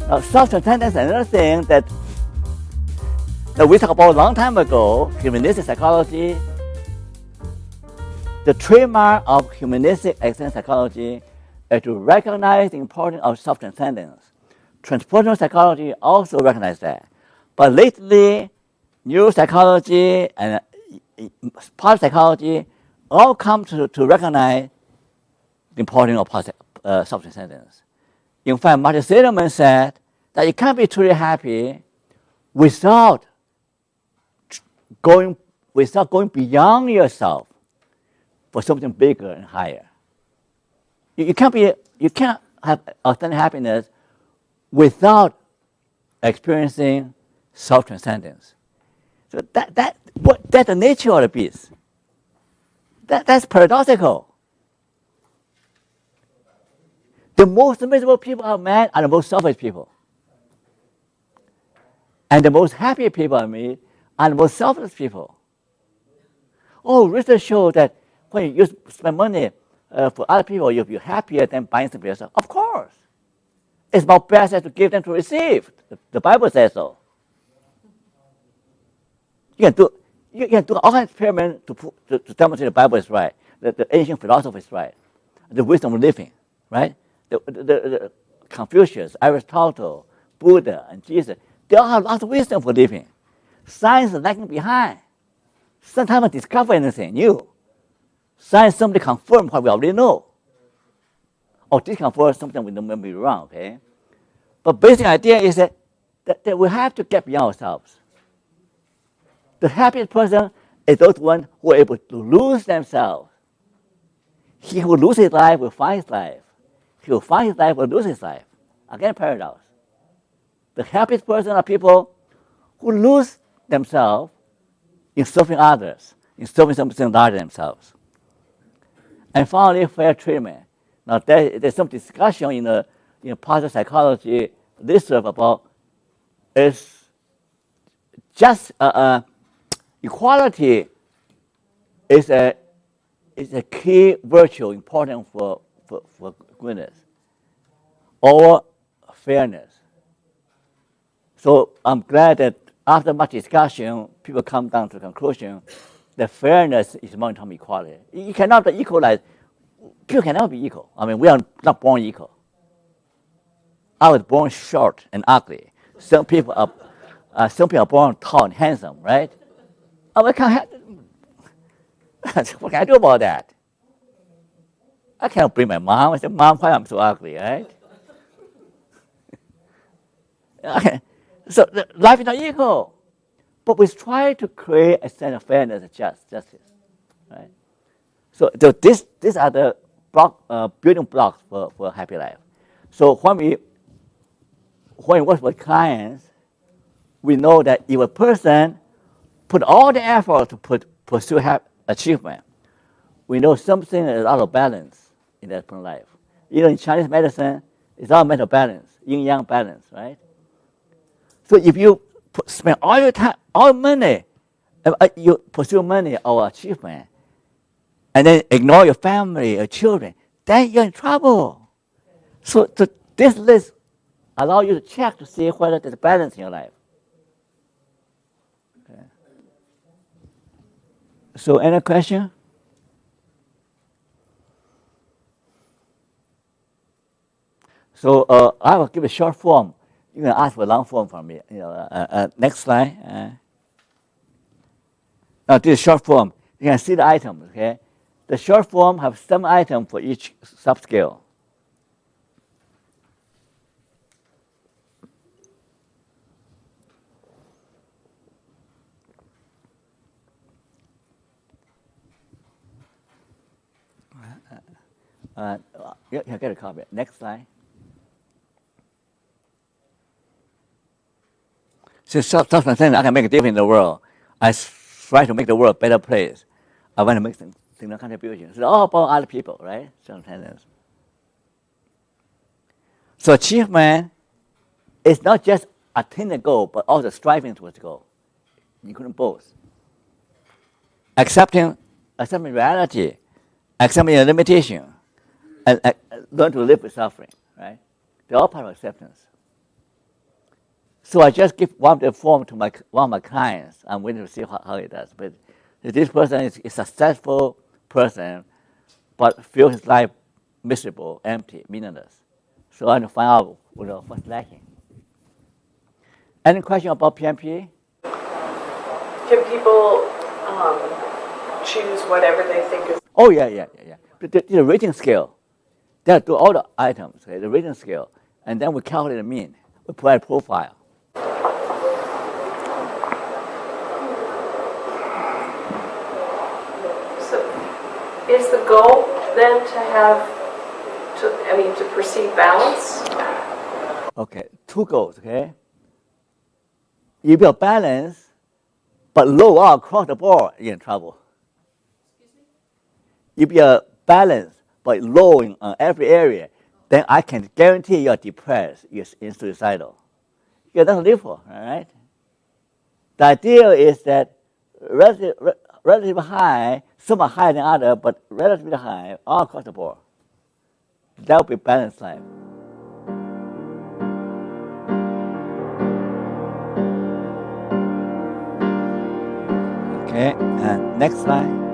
Now, self-transcendence is another thing that we talked about a long time ago, humanistic psychology. The trademark of humanistic existential psychology is to recognize the importance of self-transcendence. Transpersonal psychology also recognizes that. But lately, neuropsychology and positive psychology all come to recognize the importance of self-transcendence. In fact, Martin Seligman said that you can't be truly happy without going beyond yourself for something bigger and higher. You can't have authentic happiness without experiencing self-transcendence. So that's the nature of the beast. That's paradoxical. The most miserable people of man are the most selfish people. And the most happy people I meet are the most selfless people. Oh, research shows that when you spend money for other people, you'll be happier than buying something for yourself. Of course. It's more better to give than to receive. The Bible says so. You can do all kinds of experiments to demonstrate the Bible is right, the ancient philosophy is right, the wisdom of living, right? The Confucius, Aristotle, Buddha, and Jesus, they all have lots of wisdom for living. Science is lagging behind. Sometimes discover anything new. Science simply confirms what we already know, or disconfirm something we know may be wrong. Okay, but basic idea is that we have to get beyond ourselves. The happiest person is those one who are able to lose themselves. He who loses his life will find his life. He who finds his life will lose his life. Again, paradox. The happiest person are people who lose themselves in serving others, in serving something larger than themselves. And finally, fair treatment. Now, there's some discussion in the positive psychology research about is just equality is a key virtue important for goodness, or fairness. So I'm glad that after much discussion, people come down to the conclusion that fairness is more important than equality. You cannot equalize. People cannot be equal. I mean, we are not born equal. I was born short and ugly. Some people are born tall and handsome, right? What can I do about that? I cannot bring my mom. I said, Mom, why I'm so ugly, right? Okay. So life is not equal. But we try to create a sense of fairness and justice, right? So these are the building blocks for a happy life. So when we work with clients, we know that if a person put all the effort to pursue achievement, we know something is out of balance in that person's life. Even in Chinese medicine, it's all mental balance, yin-yang balance, right? So if you spend all your time, all money, you pursue money or achievement, and then ignore your family, your children, then you're in trouble. So this list allows you to check to see whether there's a balance in your life. Okay. So any question? So I will give a short form. You can ask for a long form from me. Next slide. Now this is short form. You can see the items. Okay, the short form have some item for each subscale. You get a copy. Next slide. Since self-transcendence, I can make a difference in the world. I try to make the world a better place. I want to make significant contributions. It's all about other people, right? Self-transcendence. So achievement is not just attaining a goal, but also striving towards the goal, including both. Accepting reality, accepting a limitation, and learn to live with suffering, right? They're all part of acceptance. So I just give one of the form to one of my clients. I'm waiting to see how it does. But this person is a successful person, but feels his life miserable, empty, meaningless. So I want to find out what's lacking. Any question about PMP? Can people choose whatever they think is? Oh, yeah. The rating scale. They do all the items, okay, the rating scale. And then we calculate the mean. We provide a profile. So is the goal then to perceive balance? Okay, two goals, okay? If you're balanced, but low all across the board, you're in trouble. If you're balanced, but low in every area, then I can guarantee you're depressed, you're suicidal. You don't live for, all right? The idea is that relatively high, somewhat higher than other, but relatively high, all across the board. That would be balanced life. Okay, and next slide.